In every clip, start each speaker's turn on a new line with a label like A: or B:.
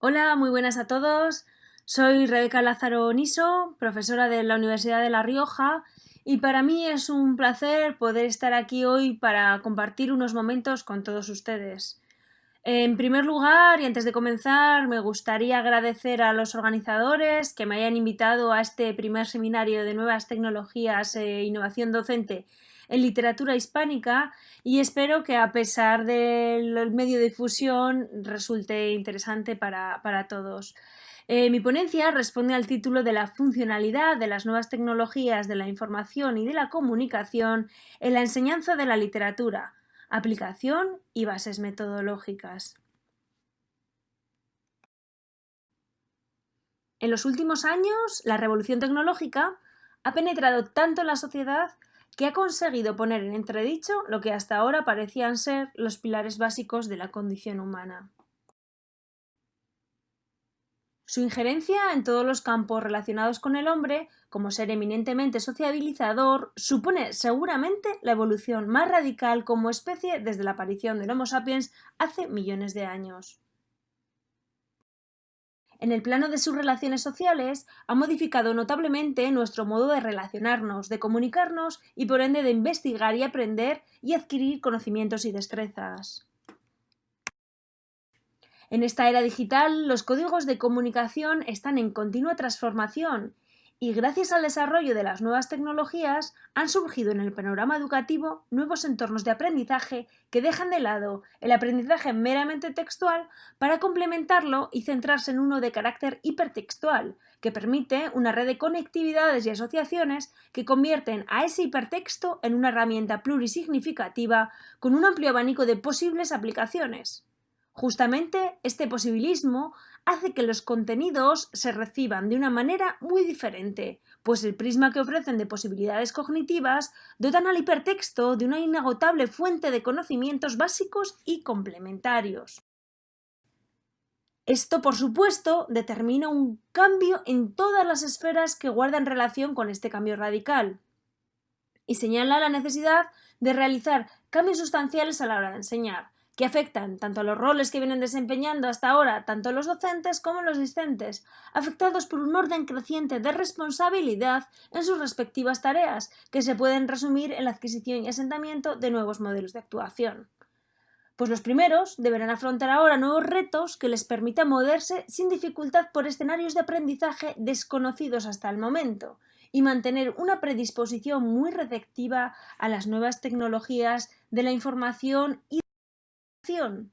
A: Hola, muy buenas a todos. Soy Rebeca Lázaro Niso, profesora de la Universidad de La Rioja, y para mí es un placer poder estar aquí hoy para compartir unos momentos con todos ustedes. En primer lugar, y antes de comenzar, me gustaría agradecer a los organizadores que me hayan invitado a este primer seminario de nuevas tecnologías e innovación docente en literatura hispánica y espero que a pesar del medio de difusión resulte interesante para todos. Mi ponencia responde al título de la funcionalidad de las nuevas tecnologías de la información y de la comunicación en la enseñanza de la literatura, aplicación y bases metodológicas. En los últimos años, la revolución tecnológica ha penetrado tanto en la sociedad que ha conseguido poner en entredicho lo que hasta ahora parecían ser los pilares básicos de la condición humana. Su injerencia en todos los campos relacionados con el hombre, como ser eminentemente sociabilizador, supone seguramente la evolución más radical como especie desde la aparición del Homo sapiens hace millones de años. En el plano de sus relaciones sociales, ha modificado notablemente nuestro modo de relacionarnos, de comunicarnos y por ende de investigar y aprender y adquirir conocimientos y destrezas. En esta era digital, los códigos de comunicación están en continua transformación y gracias al desarrollo de las nuevas tecnologías han surgido en el panorama educativo nuevos entornos de aprendizaje que dejan de lado el aprendizaje meramente textual para complementarlo y centrarse en uno de carácter hipertextual, que permite una red de conectividades y asociaciones que convierten a ese hipertexto en una herramienta plurisignificativa con un amplio abanico de posibles aplicaciones. Justamente este posibilismo hace que los contenidos se reciban de una manera muy diferente, pues el prisma que ofrecen de posibilidades cognitivas dotan al hipertexto de una inagotable fuente de conocimientos básicos y complementarios. Esto, por supuesto, determina un cambio en todas las esferas que guardan relación con este cambio radical y señala la necesidad de realizar cambios sustanciales a la hora de enseñar, que afectan tanto a los roles que vienen desempeñando hasta ahora tanto los docentes como los discentes, afectados por un orden creciente de responsabilidad en sus respectivas tareas, que se pueden resumir en la adquisición y asentamiento de nuevos modelos de actuación. Pues los primeros deberán afrontar ahora nuevos retos que les permitan moverse sin dificultad por escenarios de aprendizaje desconocidos hasta el momento y mantener una predisposición muy receptiva a las nuevas tecnologías de la información y la comunicación,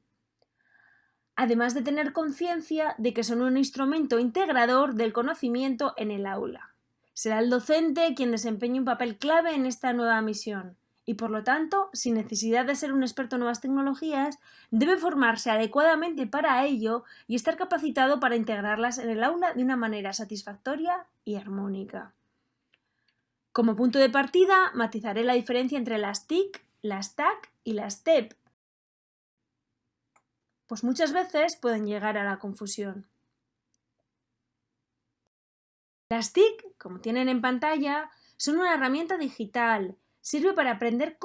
A: además de tener conciencia de que son un instrumento integrador del conocimiento en el aula. Será el docente quien desempeñe un papel clave en esta nueva misión y, por lo tanto, sin necesidad de ser un experto en nuevas tecnologías, debe formarse adecuadamente para ello y estar capacitado para integrarlas en el aula de una manera satisfactoria y armónica. Como punto de partida, matizaré la diferencia entre las TIC, las TAC y las TEP, pues muchas veces pueden llegar a la confusión. Las TIC, como tienen en pantalla, son una herramienta digital. Sirven para aprender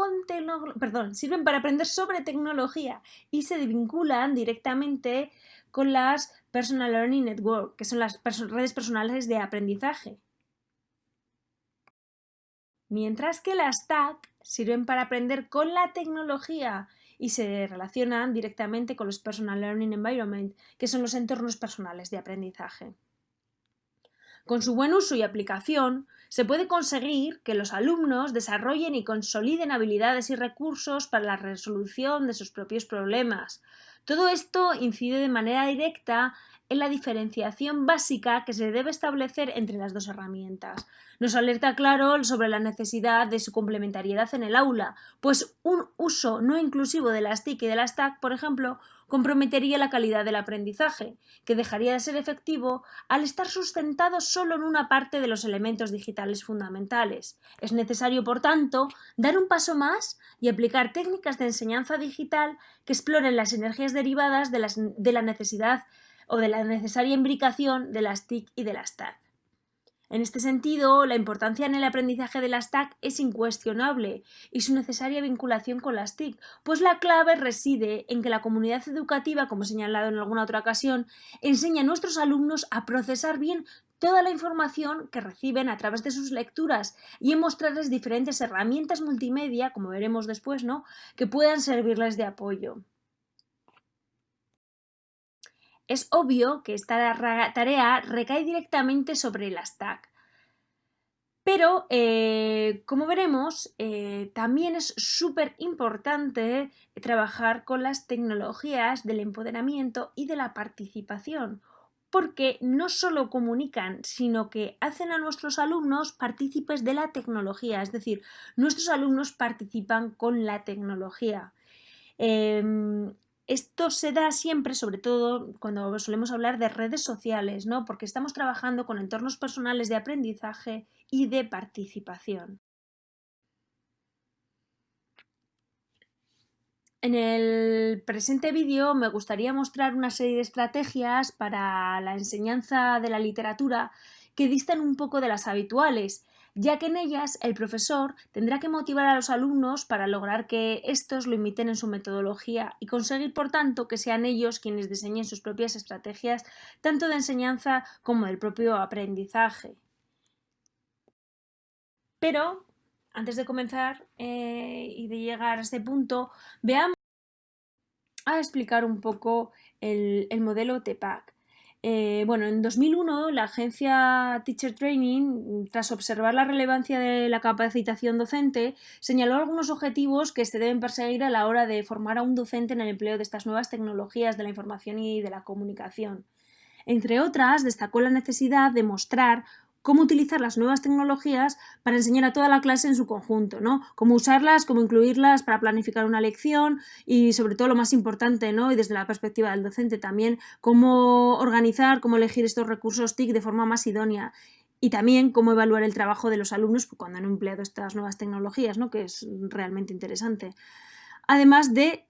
A: sobre tecnología y se vinculan directamente con las Personal Learning Network, que son las redes personales de aprendizaje. Mientras que las TAC sirven para aprender con la tecnología y se relacionan directamente con los Personal Learning Environment, que son los entornos personales de aprendizaje. Con su buen uso y aplicación, se puede conseguir que los alumnos desarrollen y consoliden habilidades y recursos para la resolución de sus propios problemas. Todo esto incide de manera directa en la diferenciación básica que se debe establecer entre las dos herramientas. Nos alerta claro sobre la necesidad de su complementariedad en el aula, pues un uso no inclusivo de las TIC y de las TAC, por ejemplo, comprometería la calidad del aprendizaje, que dejaría de ser efectivo al estar sustentado solo en una parte de los elementos digitales fundamentales. Es necesario, por tanto, dar un paso más y aplicar técnicas de enseñanza digital que exploren las energías derivadas de la necesidad o de la necesaria imbricación de las TIC y de las TAC. En este sentido, la importancia en el aprendizaje de las TAC es incuestionable y su necesaria vinculación con las TIC, pues la clave reside en que la comunidad educativa, como he señalado en alguna otra ocasión, enseña a nuestros alumnos a procesar bien toda la información que reciben a través de sus lecturas y en mostrarles diferentes herramientas multimedia, como veremos después, ¿no?, que puedan servirles de apoyo. Es obvio que esta tarea recae directamente sobre las TAC, pero, como veremos, también es súper importante trabajar con las tecnologías del empoderamiento y de la participación, porque no solo comunican, sino que hacen a nuestros alumnos partícipes de la tecnología, es decir, nuestros alumnos participan con la tecnología. Esto se da siempre, sobre todo cuando solemos hablar de redes sociales, ¿no?, porque estamos trabajando con entornos personales de aprendizaje y de participación. En el presente vídeo me gustaría mostrar una serie de estrategias para la enseñanza de la literatura que distan un poco de las habituales, ya que en ellas el profesor tendrá que motivar a los alumnos para lograr que estos lo imiten en su metodología y conseguir, por tanto, que sean ellos quienes diseñen sus propias estrategias, tanto de enseñanza como del propio aprendizaje. Pero, antes de comenzar y de llegar a este punto, veamos a explicar un poco el modelo TPACK. Bueno, en 2001 la agencia Teacher Training, tras observar la relevancia de la capacitación docente, señaló algunos objetivos que se deben perseguir a la hora de formar a un docente en el empleo de estas nuevas tecnologías de la información y de la comunicación. Entre otras, destacó la necesidad de mostrar cómo utilizar las nuevas tecnologías para enseñar a toda la clase en su conjunto, ¿no? Cómo usarlas, cómo incluirlas para planificar una lección y, sobre todo, lo más importante, ¿no?, y desde la perspectiva del docente también, cómo organizar, cómo elegir estos recursos TIC de forma más idónea. Y también cómo evaluar el trabajo de los alumnos cuando han empleado estas nuevas tecnologías, ¿no?, que es realmente interesante. Además de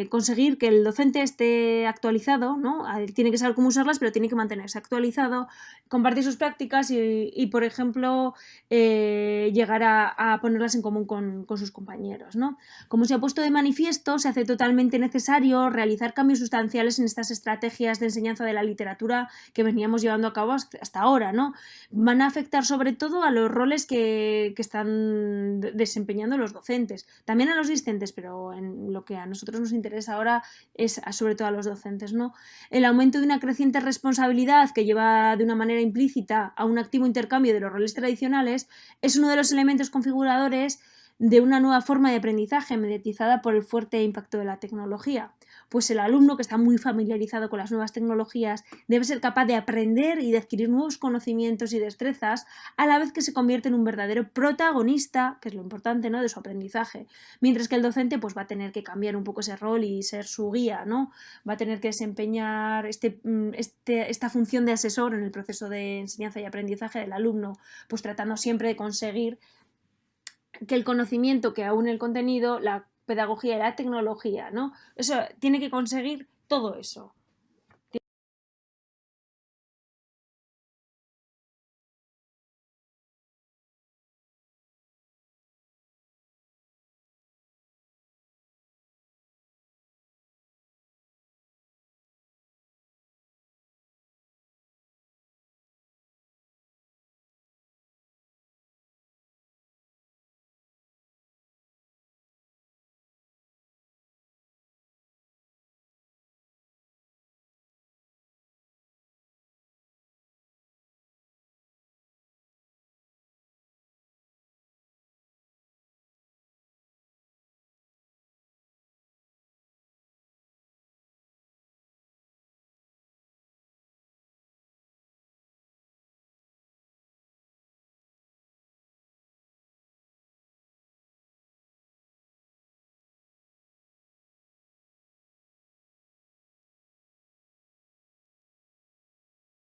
A: conseguir que el docente esté actualizado, ¿no? Tiene que saber cómo usarlas, pero tiene que mantenerse actualizado, compartir sus prácticas y por ejemplo, llegar a ponerlas en común con sus compañeros, ¿no? Como se ha puesto de manifiesto, se hace totalmente necesario realizar cambios sustanciales en estas estrategias de enseñanza de la literatura que veníamos llevando a cabo hasta ahora, ¿no? Van a afectar sobre todo a los roles que están desempeñando los docentes, también a los discentes, pero en lo que a nosotros nos interesa ahora es sobre todo a los docentes, ¿no? El aumento de una creciente responsabilidad que lleva de una manera implícita a un activo intercambio de los roles tradicionales es uno de los elementos configuradores de una nueva forma de aprendizaje mediatizada por el fuerte impacto de la tecnología. Pues el alumno que está muy familiarizado con las nuevas tecnologías debe ser capaz de aprender y de adquirir nuevos conocimientos y destrezas a la vez que se convierte en un verdadero protagonista, que es lo importante, ¿no?, de su aprendizaje. Mientras que el docente pues, va a tener que cambiar un poco ese rol y ser su guía, ¿no? Va a tener que desempeñar esta función de asesor en el proceso de enseñanza y aprendizaje del alumno, pues tratando siempre de conseguir que el conocimiento que aúne el contenido, la pedagogía y la tecnología, ¿no? Eso tiene que conseguir todo eso.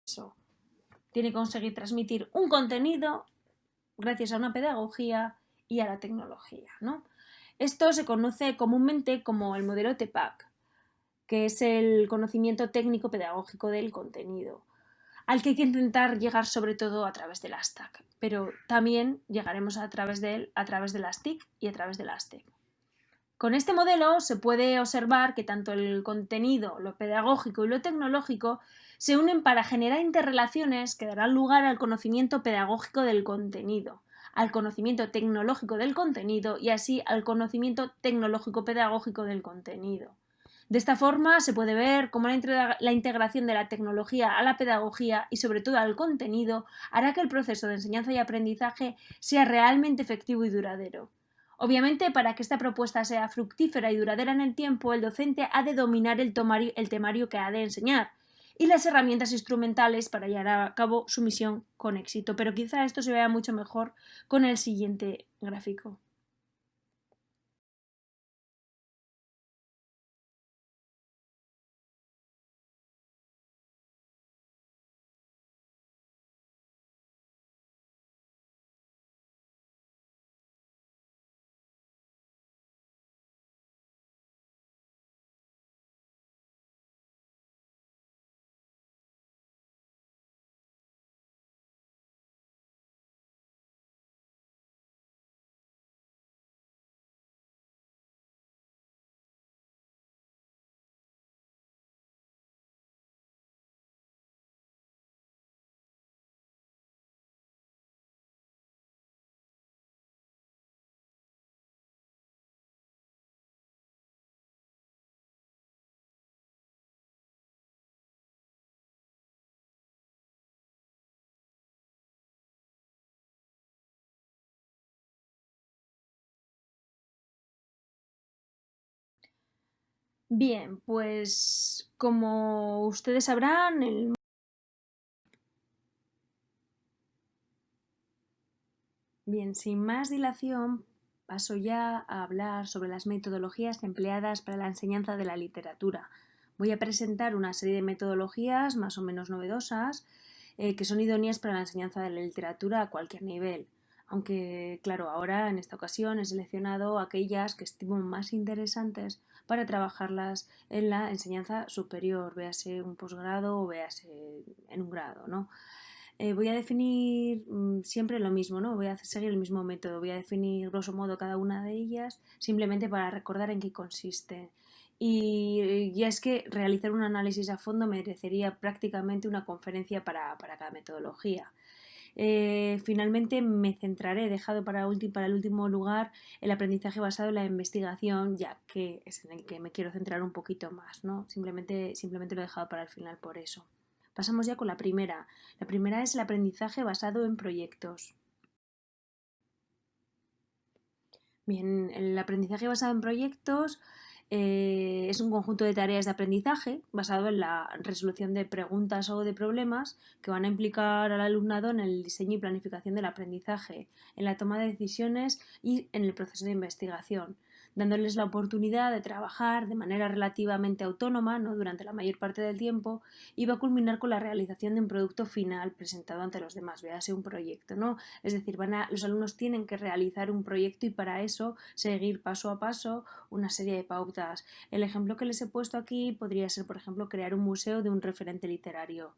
A: Eso. Tiene que conseguir transmitir un contenido gracias a una pedagogía y a la tecnología, ¿no? Esto se conoce comúnmente como el modelo TPACK, que es el conocimiento técnico pedagógico del contenido. al que hay que intentar llegar sobre todo a través del hashtag, pero también llegaremos a través de él a través de las TIC y a través de las TIC. Con este modelo se puede observar que tanto el contenido, lo pedagógico y lo tecnológico se unen para generar interrelaciones que darán lugar al conocimiento pedagógico del contenido, al conocimiento tecnológico del contenido y así al conocimiento tecnológico pedagógico del contenido. De esta forma se puede ver cómo la integración de la tecnología a la pedagogía y sobre todo al contenido hará que el proceso de enseñanza y aprendizaje sea realmente efectivo y duradero. Obviamente, para que esta propuesta sea fructífera y duradera en el tiempo, el docente ha de dominar el temario que ha de enseñar y las herramientas instrumentales para llevar a cabo su misión con éxito. Pero quizá esto se vea mucho mejor con el siguiente gráfico. Bien, pues como ustedes sabrán, Bien, sin más dilación, paso ya a hablar sobre las metodologías empleadas para la enseñanza de la literatura. Voy a presentar una serie de metodologías más o menos novedosas que son idóneas para la enseñanza de la literatura a cualquier nivel. Aunque, claro, ahora en esta ocasión he seleccionado aquellas que estimo más interesantes para trabajarlas en la enseñanza superior, véase un posgrado o véase en un grado, ¿no? Voy a definir siempre lo mismo, ¿no? Voy a seguir el mismo método, voy a definir grosso modo cada una de ellas simplemente para recordar en qué consiste. Y es que realizar un análisis a fondo merecería prácticamente una conferencia para cada metodología. Finalmente me centraré, he dejado para el último lugar el aprendizaje basado en la investigación, ya que es en el que me quiero centrar un poquito más, ¿no? Simplemente lo he dejado para el final por eso. Pasamos ya con la primera. La primera es el aprendizaje basado en proyectos. Bien, el aprendizaje basado en proyectos es un conjunto de tareas de aprendizaje basado en la resolución de preguntas o de problemas que van a implicar al alumnado en el diseño y planificación del aprendizaje, en la toma de decisiones y en el proceso de investigación, dándoles la oportunidad de trabajar de manera relativamente autónoma, ¿no? Durante la mayor parte del tiempo, y va a culminar con la realización de un producto final presentado ante los demás, véase un proyecto, ¿no? Es decir, los alumnos tienen que realizar un proyecto y para eso seguir paso a paso una serie de pautas. El ejemplo que les he puesto aquí podría ser, por ejemplo, crear un museo de un referente literario,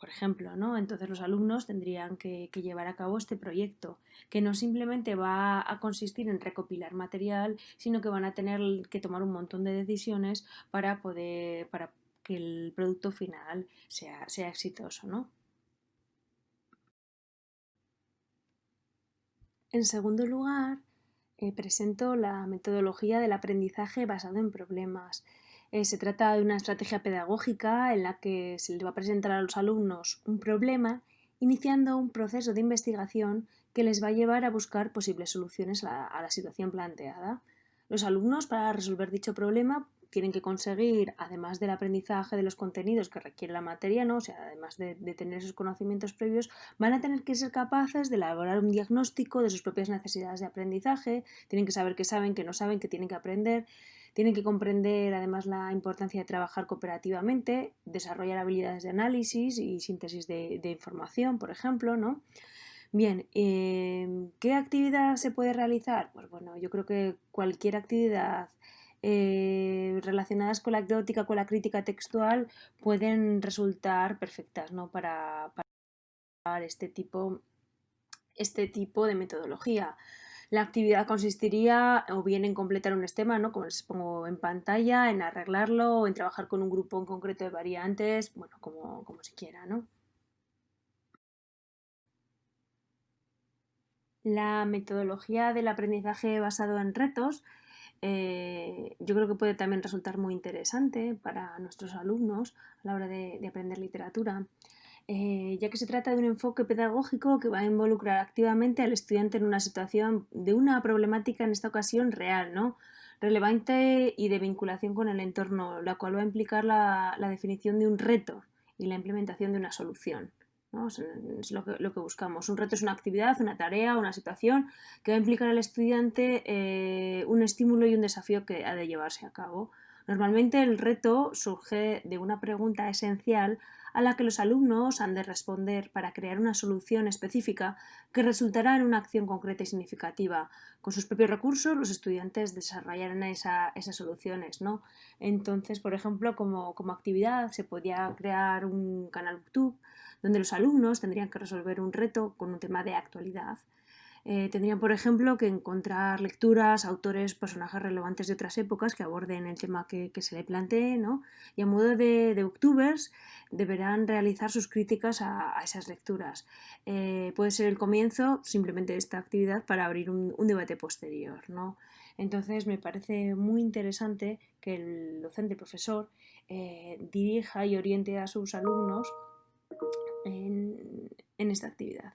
A: por ejemplo, ¿no? Entonces los alumnos tendrían que llevar a cabo este proyecto, que no simplemente va a consistir en recopilar material, sino que van a tener que tomar un montón de decisiones para que el producto final sea exitoso, ¿no? En segundo lugar, presento la metodología del aprendizaje basado en problemas. Se trata de una estrategia pedagógica en la que se les va a presentar a los alumnos un problema, iniciando un proceso de investigación que les va a llevar a buscar posibles soluciones a la situación planteada. Los alumnos, para resolver dicho problema, tienen que conseguir, además del aprendizaje de los contenidos que requiere la materia, ¿no? O sea, además de tener esos conocimientos previos, van a tener que ser capaces de elaborar un diagnóstico de sus propias necesidades de aprendizaje, tienen que saber qué saben, qué no saben, qué tienen que aprender, tienen que comprender además la importancia de trabajar cooperativamente, desarrollar habilidades de análisis y síntesis de información, por ejemplo, ¿no? Bien, ¿qué actividad se puede realizar? Pues bueno, yo creo que cualquier actividad relacionadas con la anecdótica, con la crítica textual, pueden resultar perfectas, ¿no? para este tipo de metodología. La actividad consistiría o bien en completar un esquema, ¿no? Como les pongo en pantalla, en arreglarlo, o en trabajar con un grupo en concreto de variantes, bueno, como se quiera, ¿no? La metodología del aprendizaje basado en retos, yo creo que puede también resultar muy interesante para nuestros alumnos a la hora de aprender literatura, ya que se trata de un enfoque pedagógico que va a involucrar activamente al estudiante en una situación de una problemática, en esta ocasión real, ¿no? Relevante y de vinculación con el entorno, la cual va a implicar la definición de un reto y la implementación de una solución, ¿no? Es lo que buscamos. Un reto es una actividad, una tarea, una situación que va a implicar al estudiante un estímulo y un desafío que ha de llevarse a cabo. Normalmente el reto surge de una pregunta esencial a la que los alumnos han de responder para crear una solución específica que resultará en una acción concreta y significativa. Con sus propios recursos, los estudiantes desarrollarán esas soluciones, ¿no? Entonces, por ejemplo, como actividad se podía crear un canal YouTube donde los alumnos tendrían que resolver un reto con un tema de actualidad. Tendrían, por ejemplo, que encontrar lecturas, autores, personajes relevantes de otras épocas que aborden el tema que se le plantee, ¿no? Y a modo de booktubers deberán realizar sus críticas a esas lecturas. Puede ser el comienzo simplemente de esta actividad para abrir un debate posterior, ¿no? Entonces me parece muy interesante que el docente, el profesor, dirija y oriente a sus alumnos en esta actividad.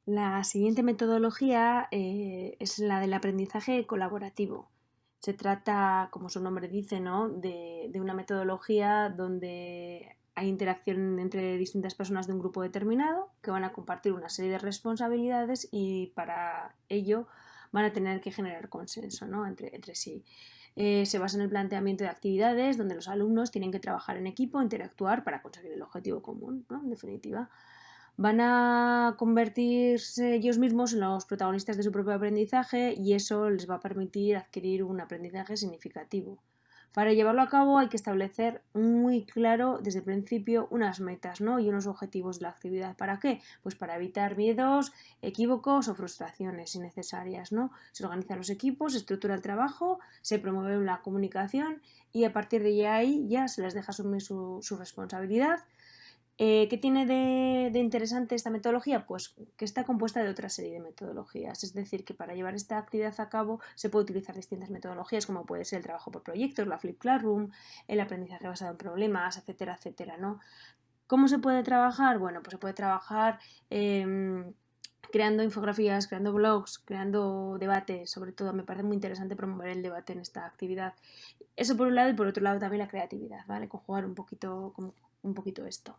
A: La siguiente metodología es la del aprendizaje colaborativo. Se trata, como su nombre dice, ¿no? de una metodología donde hay interacción entre distintas personas de un grupo determinado que van a compartir una serie de responsabilidades y para ello van a tener que generar consenso, ¿no? entre sí. Se basa en el planteamiento de actividades donde los alumnos tienen que trabajar en equipo, interactuar para conseguir el objetivo común, ¿no? En definitiva, van a convertirse ellos mismos en los protagonistas de su propio aprendizaje y eso les va a permitir adquirir un aprendizaje significativo. Para llevarlo a cabo hay que establecer muy claro desde el principio unas metas, ¿no? Y unos objetivos de la actividad. ¿Para qué? Pues para evitar miedos, equívocos o frustraciones innecesarias, ¿no? Se organizan los equipos, se estructura el trabajo, se promueve la comunicación y a partir de ahí ya se les deja asumir su responsabilidad. ¿Qué tiene de interesante esta metodología? Pues que está compuesta de otra serie de metodologías, es decir, que para llevar esta actividad a cabo se puede utilizar distintas metodologías como puede ser el trabajo por proyectos, la Flip Classroom, el aprendizaje basado en problemas, etcétera, etcétera, ¿no? ¿Cómo se puede trabajar? Bueno, pues se puede trabajar creando infografías, creando blogs, creando debates, sobre todo me parece muy interesante promover el debate en esta actividad. Eso por un lado y por otro lado también la creatividad, ¿vale? Conjugar un poquito esto.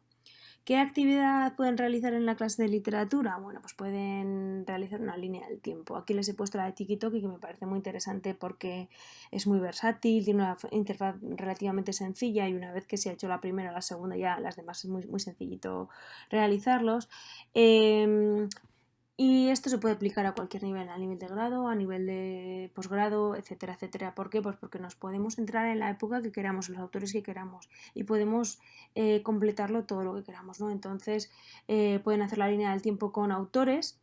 A: ¿Qué actividad pueden realizar en la clase de literatura? Bueno, pues pueden realizar una línea del tiempo. Aquí les he puesto la de Tiki-Toki, que me parece muy interesante porque es muy versátil, tiene una interfaz relativamente sencilla y una vez que se ha hecho la primera o la segunda ya las demás es muy, muy sencillito realizarlos. Y esto se puede aplicar a cualquier nivel, a nivel de grado, a nivel de posgrado, etcétera, etcétera. ¿Por qué? Pues porque nos podemos entrar en la época que queramos, los autores que queramos y podemos completarlo todo lo que queramos, ¿no? Entonces pueden hacer la línea del tiempo con autores.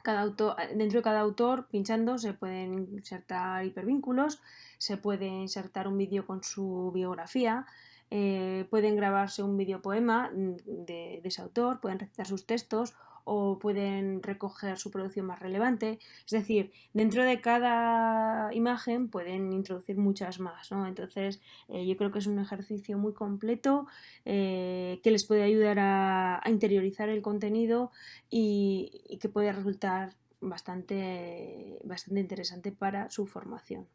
A: Dentro de cada autor, pinchando, se pueden insertar hipervínculos, se puede insertar un vídeo con su biografía, pueden grabarse un videopoema de ese autor, pueden recitar sus textos o pueden recoger su producción más relevante. Es decir, dentro de cada imagen pueden introducir muchas más, ¿no? Entonces, yo creo que es un ejercicio muy completo que les puede ayudar a interiorizar el contenido y que puede resultar bastante interesante para su formación.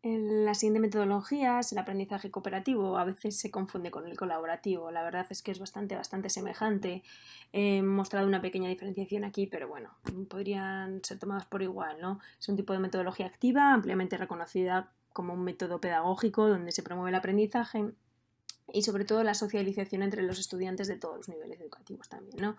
A: La siguiente metodología es el aprendizaje cooperativo. A veces se confunde con el colaborativo. La verdad es que es bastante semejante. He mostrado una pequeña diferenciación aquí, pero bueno, podrían ser tomadas por igual, ¿no? Es un tipo de metodología activa, ampliamente reconocida como un método pedagógico donde se promueve el aprendizaje y sobre todo la socialización entre los estudiantes de todos los niveles educativos también, ¿no?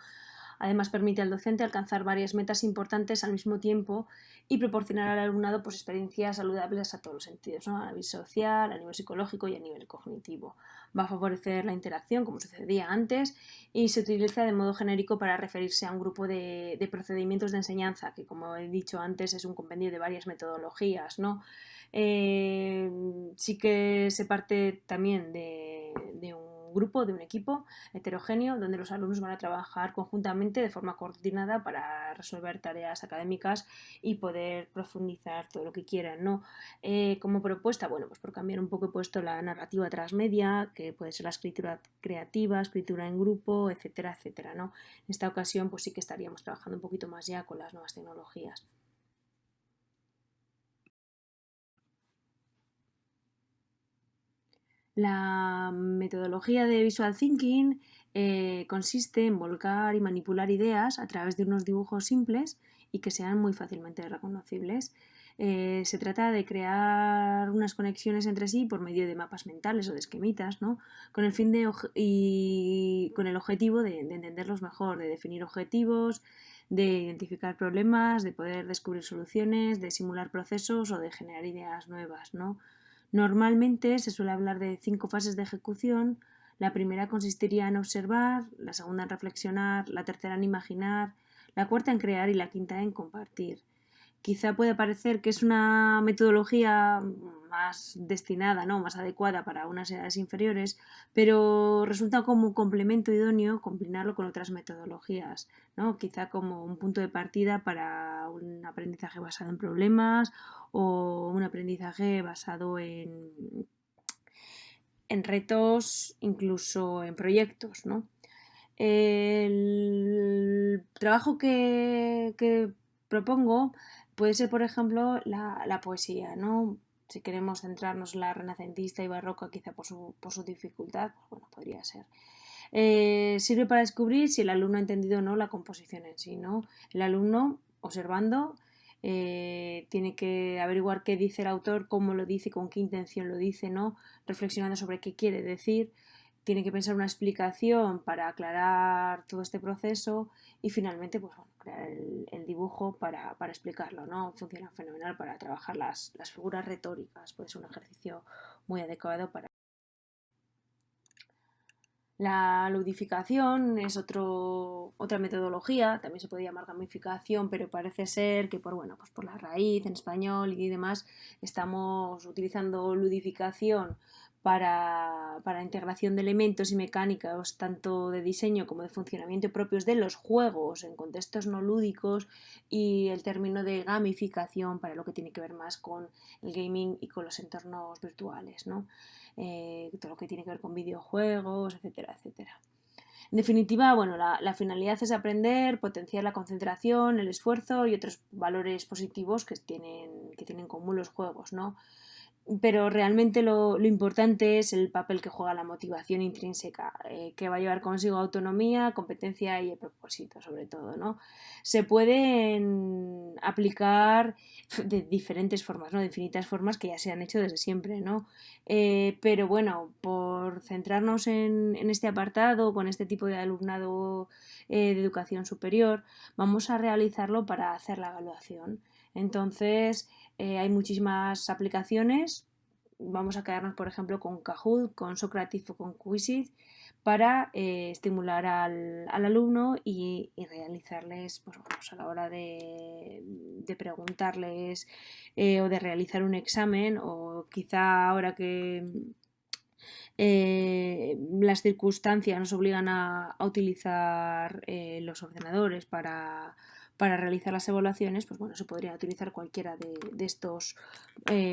A: Además, permite al docente alcanzar varias metas importantes al mismo tiempo y proporcionar al alumnado pues, experiencias saludables a todos los sentidos, ¿no? A nivel social, a nivel psicológico y a nivel cognitivo. Va a favorecer la interacción, como sucedía antes, y se utiliza de modo genérico para referirse a un grupo de procedimientos de enseñanza, que como he dicho antes es un compendio de varias metodologías, ¿no? Sí que se parte también de un grupo, de un equipo heterogéneo, donde los alumnos van a trabajar conjuntamente de forma coordinada para resolver tareas académicas y poder profundizar todo lo que quieran, ¿no? Como propuesta, bueno, pues por cambiar un poco he puesto la narrativa transmedia, que puede ser la escritura creativa, escritura en grupo, etcétera, etcétera, ¿no? En esta ocasión, pues sí que estaríamos trabajando un poquito más ya con las nuevas tecnologías. La metodología de Visual Thinking consiste en volcar y manipular ideas a través de unos dibujos simples y que sean muy fácilmente reconocibles. Se trata de crear unas conexiones entre sí por medio de mapas mentales o de esquemitas, ¿no? Con el fin y con el objetivo de entenderlos mejor, de definir objetivos, de identificar problemas, de poder descubrir soluciones, de simular procesos o de generar ideas nuevas, ¿no? Normalmente se suele hablar de 5 fases de ejecución. La primera consistiría en observar, la segunda en reflexionar, la tercera en imaginar, la cuarta en crear y la quinta en compartir. Quizá pueda parecer que es una metodología más destinada, ¿no? Más adecuada para unas edades inferiores, pero resulta como un complemento idóneo combinarlo con otras metodologías, ¿no? Quizá como un punto de partida para un aprendizaje basado en problemas o un aprendizaje basado en retos, incluso en proyectos, ¿no? El trabajo que propongo puede ser, por ejemplo, la poesía, ¿no? Si queremos centrarnos en la renacentista y barroca, quizá por su dificultad, pues bueno, podría ser. Sirve para descubrir si el alumno ha entendido o no la composición en sí, ¿no? El alumno, observando, tiene que averiguar qué dice el autor, cómo lo dice, con qué intención lo dice, ¿no? Reflexionando sobre qué quiere decir, tiene que pensar una explicación para aclarar todo este proceso y finalmente pues, bueno, crear el dibujo para explicarlo, ¿no? Funciona fenomenal para trabajar las figuras retóricas, puede ser un ejercicio muy adecuado para... La ludificación es otra metodología, también se puede llamar gamificación, pero parece ser que bueno, pues por la raíz en español y demás estamos utilizando ludificación para integración de elementos y mecánicas tanto de diseño como de funcionamiento propios de los juegos en contextos no lúdicos y el término de gamificación para lo que tiene que ver más con el gaming y con los entornos virtuales, ¿no? Todo lo que tiene que ver con videojuegos, etcétera, etcétera. En definitiva, bueno, la finalidad es aprender, potenciar la concentración, el esfuerzo y otros valores positivos que tienen en común los juegos, ¿no? Pero realmente lo importante es el papel que juega la motivación intrínseca, que va a llevar consigo autonomía, competencia y el propósito, sobre todo, ¿no? Se pueden aplicar de diferentes formas, ¿no? De infinitas formas que ya se han hecho desde siempre, ¿no? Pero bueno, por centrarnos en este apartado, con este tipo de alumnado de educación superior, vamos a realizarlo para hacer la evaluación. Entonces, hay muchísimas aplicaciones. Vamos a quedarnos, por ejemplo, con Kahoot, con Socrative o con Quizlet para estimular al alumno y realizarles, pues, bueno, pues a la hora de preguntarles o de realizar un examen o quizá ahora que las circunstancias nos obligan a utilizar los ordenadores para realizar las evaluaciones, pues bueno, se podría utilizar cualquiera de estos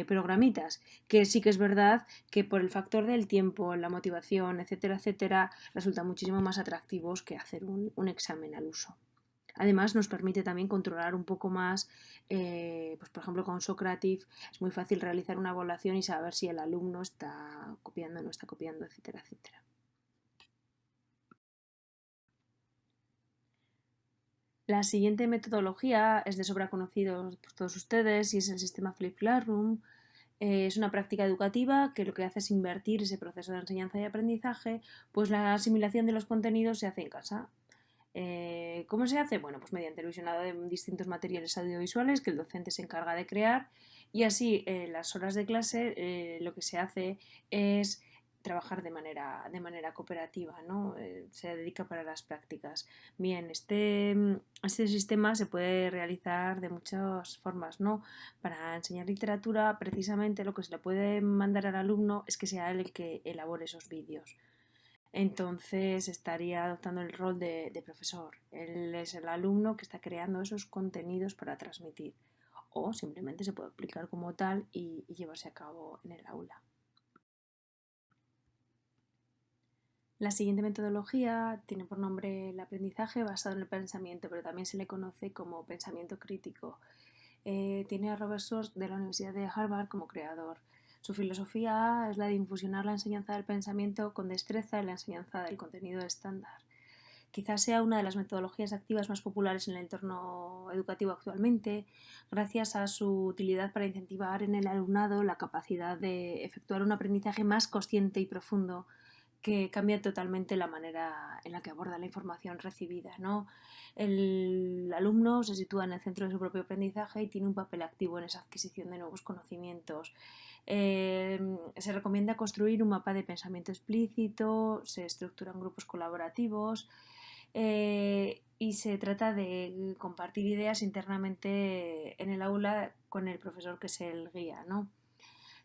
A: programitas, que sí que es verdad que por el factor del tiempo, la motivación, etcétera, etcétera, resultan muchísimo más atractivos que hacer un examen al uso. Además, nos permite también controlar un poco más, pues por ejemplo, con Socrative es muy fácil realizar una evaluación y saber si el alumno está copiando o no está copiando, etcétera, etcétera. La siguiente metodología es de sobra conocido por todos ustedes y es el sistema Flip Classroom. Es una práctica educativa que lo que hace es invertir ese proceso de enseñanza y aprendizaje, pues la asimilación de los contenidos se hace en casa. ¿Cómo se hace? Bueno, pues mediante el visionado de distintos materiales audiovisuales que el docente se encarga de crear y así en las horas de clase lo que se hace es trabajar de manera cooperativa, ¿no? Se dedica para las prácticas. Bien, este sistema se puede realizar de muchas formas, ¿no? Para enseñar literatura, precisamente lo que se le puede mandar al alumno es que sea él el que elabore esos vídeos. Entonces estaría adoptando el rol de profesor. Él es el alumno que está creando esos contenidos para transmitir. O simplemente se puede aplicar como tal y llevarse a cabo en el aula. La siguiente metodología tiene por nombre el aprendizaje basado en el pensamiento, pero también se le conoce como pensamiento crítico. Tiene a Robert Schwartz de la Universidad de Harvard como creador. Su filosofía es la de infusionar la enseñanza del pensamiento con destreza en la enseñanza del contenido estándar. Quizás sea una de las metodologías activas más populares en el entorno educativo actualmente, gracias a su utilidad para incentivar en el alumnado la capacidad de efectuar un aprendizaje más consciente y profundo que cambia totalmente la manera en la que aborda la información recibida, ¿no? El alumno se sitúa en el centro de su propio aprendizaje y tiene un papel activo en esa adquisición de nuevos conocimientos. Se recomienda construir un mapa de pensamiento explícito, se estructuran grupos colaborativos y se trata de compartir ideas internamente en el aula con el profesor que es el guía, ¿no?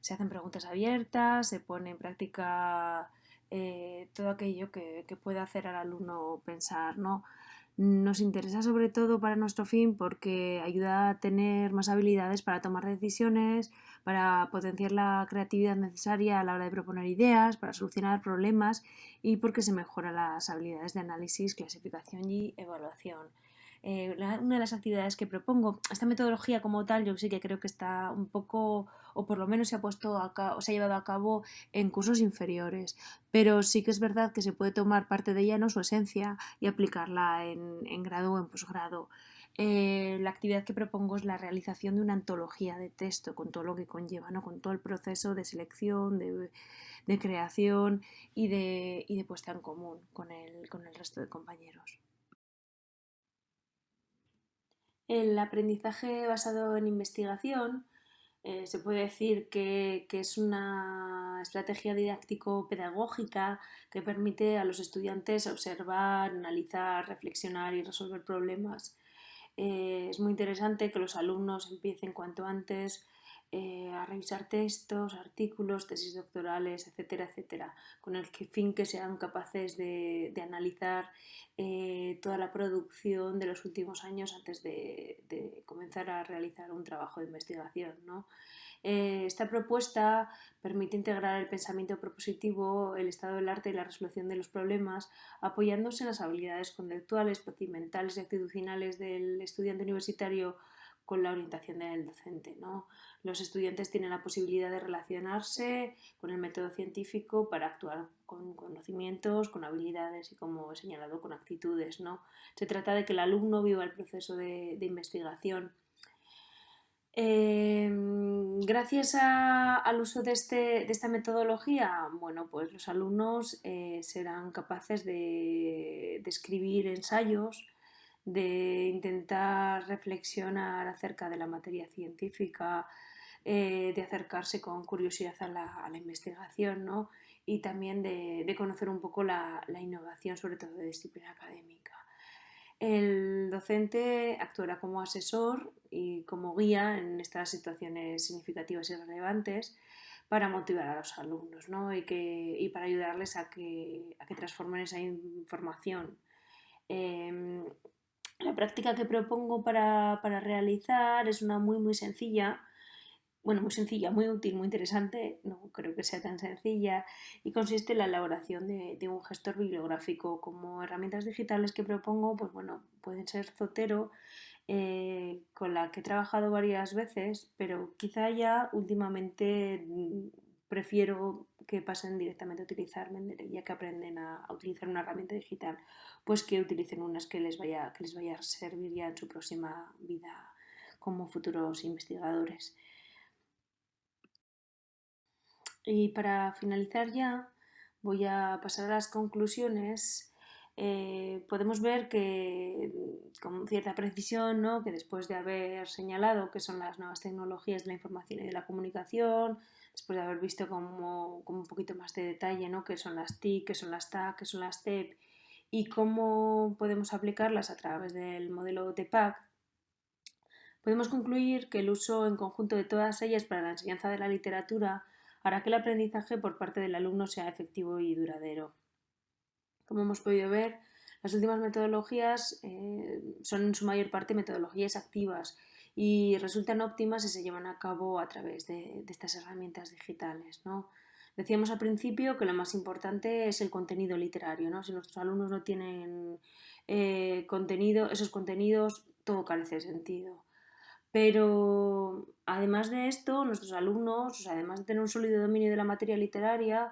A: Se hacen preguntas abiertas, se pone en práctica todo aquello que pueda hacer al alumno pensar, ¿no? Nos interesa sobre todo para nuestro fin porque ayuda a tener más habilidades para tomar decisiones, para potenciar la creatividad necesaria a la hora de proponer ideas, para solucionar problemas y porque se mejoran las habilidades de análisis, clasificación y evaluación. Una de las actividades que propongo, esta metodología como tal, yo sí que creo que está un poco, o por lo menos se ha puesto a cabo, se ha llevado a cabo en cursos inferiores, pero sí que es verdad que se puede tomar parte de ella, no su esencia, y aplicarla en grado o en posgrado. La actividad que propongo es la realización de una antología de texto con todo lo que conlleva, ¿no? Con todo el proceso de selección, de creación y de puesta en común con el resto de compañeros. El aprendizaje basado en investigación se puede decir que es una estrategia didáctico-pedagógica que permite a los estudiantes observar, analizar, reflexionar y resolver problemas. Es muy interesante que los alumnos empiecen cuanto antes a revisar textos, artículos, tesis doctorales, etcétera, etcétera, con el fin que sean capaces de analizar toda la producción de los últimos años antes de comenzar a realizar un trabajo de investigación, ¿no? Esta propuesta permite integrar el pensamiento propositivo, el estado del arte y la resolución de los problemas, apoyándose en las habilidades conductuales, procedimentales y actitudinales del estudiante universitario con la orientación del docente, ¿no? Los estudiantes tienen la posibilidad de relacionarse con el método científico para actuar con conocimientos, con habilidades y, como he señalado, con actitudes, ¿no? Se trata de que el alumno viva el proceso de investigación. Gracias al uso de esta metodología, bueno, pues los alumnos serán capaces de escribir ensayos, de intentar reflexionar acerca de la materia científica, de acercarse con curiosidad a la investigación, ¿no? Y también de conocer un poco la innovación, sobre todo de disciplina académica. El docente actuará como asesor y como guía en estas situaciones significativas y relevantes para motivar a los alumnos, ¿no? y para ayudarles a que transformen esa información. Eh, la práctica que propongo para realizar es una muy sencilla, bueno, muy sencilla, muy útil, muy interesante, no creo que sea tan sencilla, y consiste en la elaboración de un gestor bibliográfico. Como herramientas digitales que propongo, pues bueno, pueden ser Zotero, con la que he trabajado varias veces, pero quizá ya últimamente prefiero que pasen directamente a utilizar Mendeley, ya que aprenden a utilizar una herramienta digital, pues que utilicen unas que les vaya a servir ya en su próxima vida como futuros investigadores. Y para finalizar ya, voy a pasar a las conclusiones. podemos ver que con cierta precisión, ¿no? Que después de haber señalado qué son las nuevas tecnologías de la información y de la comunicación, después de haber visto como un poquito más de detalle, ¿no? Qué son las TIC, qué son las TAC, qué son las TEP y cómo podemos aplicarlas a través del modelo TEPAC, podemos concluir que el uso en conjunto de todas ellas para la enseñanza de la literatura hará que el aprendizaje por parte del alumno sea efectivo y duradero. Como hemos podido ver, las últimas metodologías son en su mayor parte metodologías activas y resultan óptimas si se llevan a cabo a través de estas herramientas digitales, ¿no? Decíamos al principio que lo más importante es el contenido literario, ¿no? Si nuestros alumnos no tienen esos contenidos, todo carece de sentido. Pero además de esto, nuestros alumnos, o sea, además de tener un sólido dominio de la materia literaria,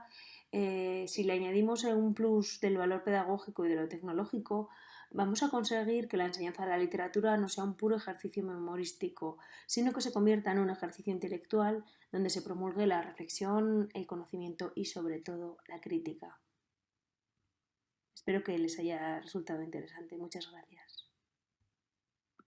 A: si le añadimos un plus del valor pedagógico y de lo tecnológico, vamos a conseguir que la enseñanza de la literatura no sea un puro ejercicio memorístico, sino que se convierta en un ejercicio intelectual donde se promulgue la reflexión, el conocimiento y sobre todo la crítica. Espero que les haya resultado interesante. Muchas gracias.